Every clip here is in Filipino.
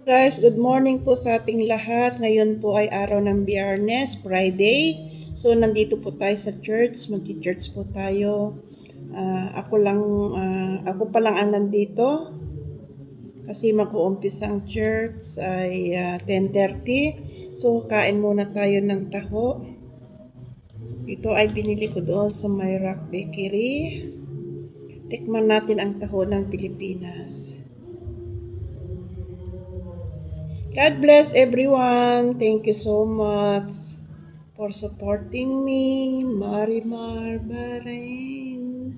Guys, good morning po sa ating lahat. Ngayon po ay araw ng Biyernes, Friday. So, nandito po tayo sa church. Magti-church po tayo. Ako pa lang ang nandito. Kasi mag-uumpisa ang church ay 10:30. So, kain muna tayo ng taho. Ito ay binili ko doon sa My Rock Bakery. Tikman natin ang taho ng Pilipinas. God bless everyone. Thank you so much for supporting me. Marimar Bahrain.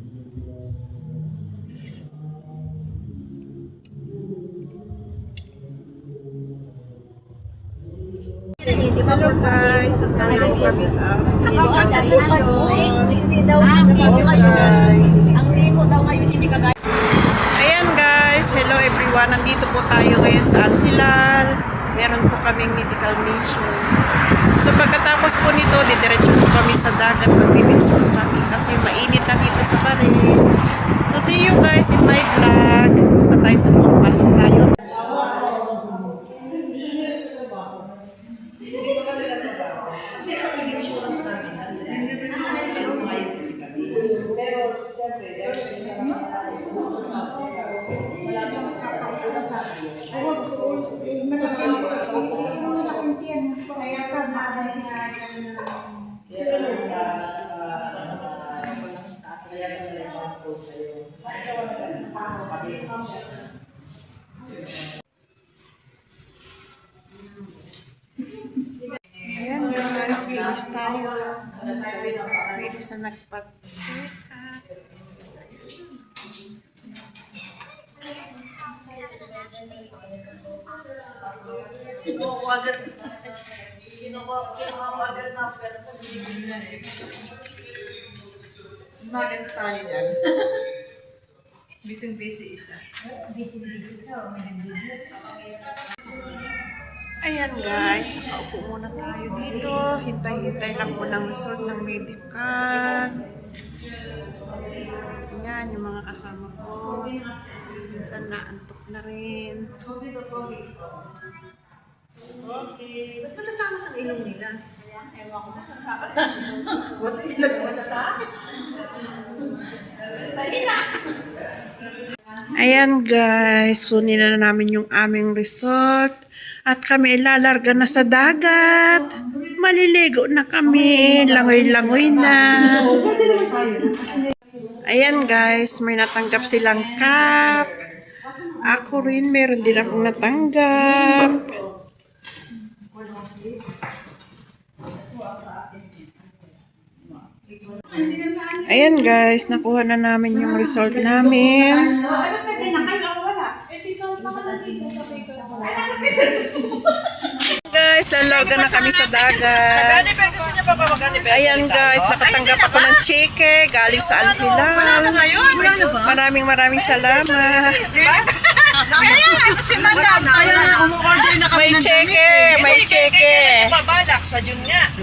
Hello guys. At ngayon po kami sa meditation. Ayan guys. Hello everyone. Nandito po tayo ngayon sa Al-Hilal. Meron po kaming medical mission. So pagkatapos po nito, didiretso po kami sa dagat. Magbibits po kami kasi mainit na dito sa Bahrain. So see you guys in my vlog. Punta tayo sa loob. Pasok tayo. Ayan guys, finish tayo. Finish na nagpag-check up. Bakit tayo dyan? Busy isa. Busy ka, may nag-video. Ayan guys, nakaupo muna tayo dito. Hintay-hintay lang muna ang result ng medical. Ayan, yung mga kasama ko. Minsan naantok na rin. Okay. Ba't matatamas ang ilong nila? Ewan ko ba kung sa akin. Ba't nagpunta sa akin? Ayan guys, kunin na namin yung aming result. At kami ilalarga na sa dagat. Maliligo na kami. Langoy-langoy na. Ayan guys, may natanggap silang cup. Ako rin, meron din akong natanggap. Ayan guys, nakuha na namin yung result namin. Guys, lalarga na kami sa dagat. Ayan guys, nakatanggap ako ng cheque galing sa Al-Hilal. Maraming salamat. May cheque. Pabalak sa Jun nga.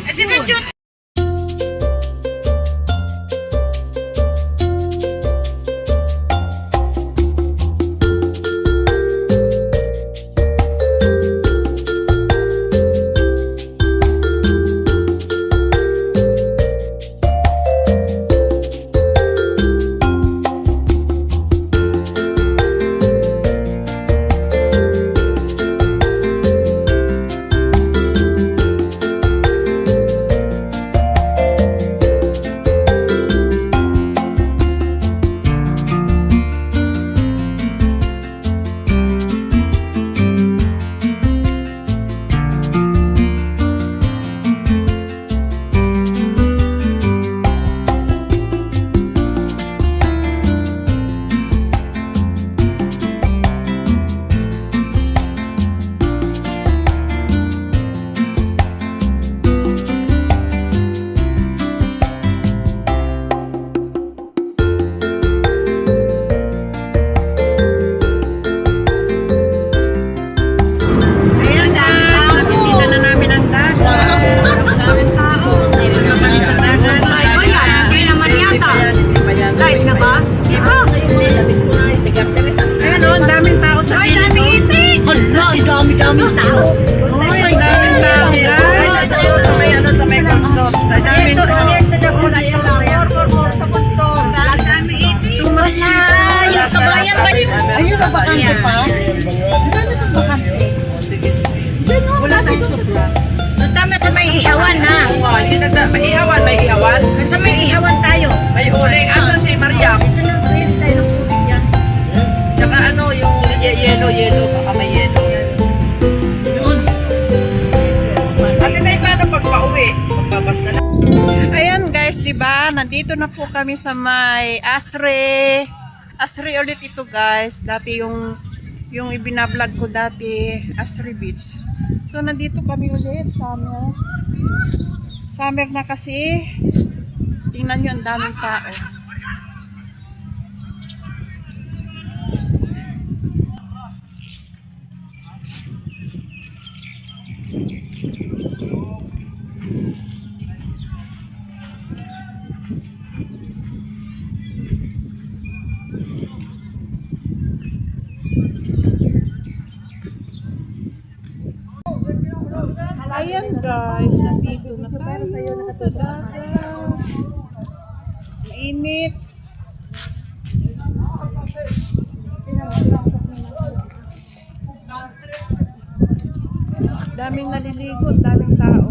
na po kami sa may Asre. Asre ulit ito guys. Dati yung ibinablog ko dati, Asre Beach. So nandito kami ulit, summer. Summer na kasi. Tingnan nyo, ang daming tao. Ayan guys, nandito na tayo sa dagat. Mainit. Daming naliligo, daming tao.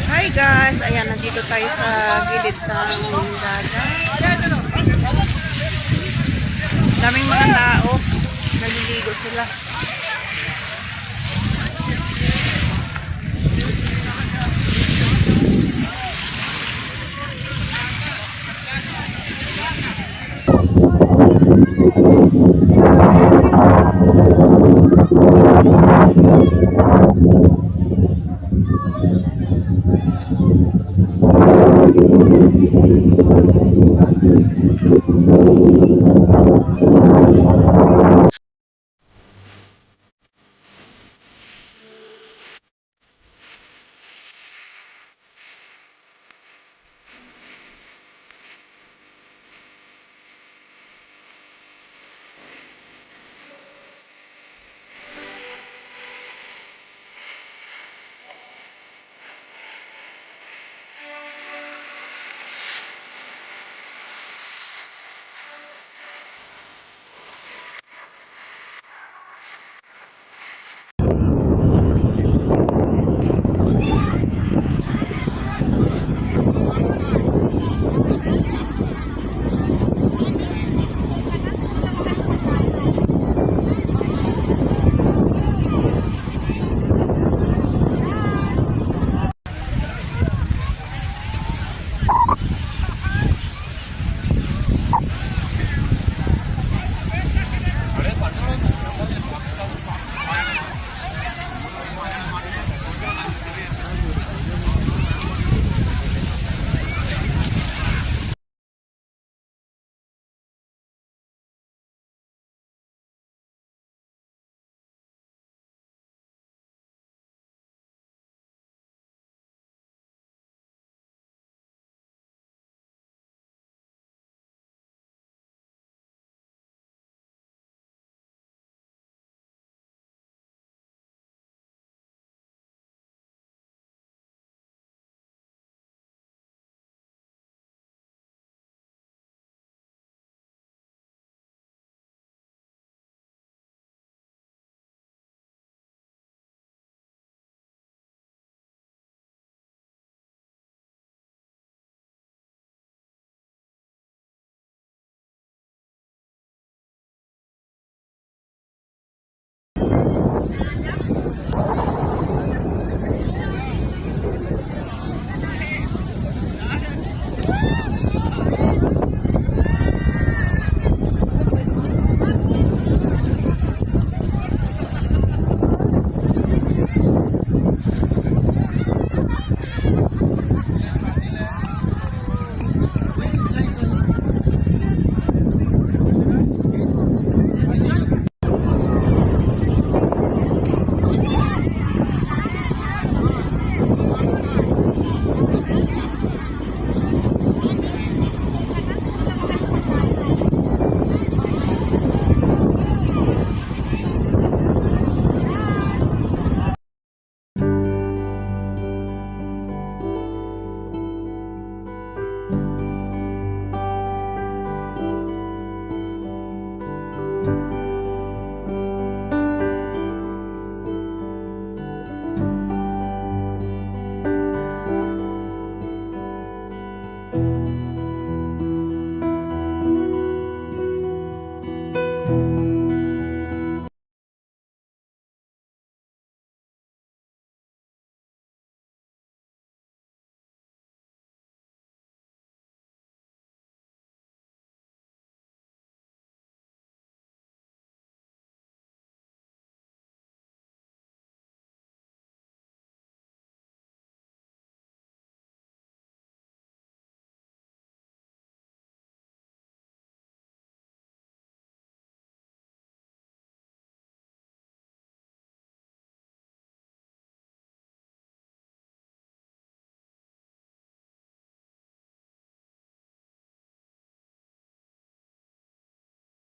Hi guys, ayan, nandito tayo sa gilid ng dagat. Daming mga tao, naliligo sila.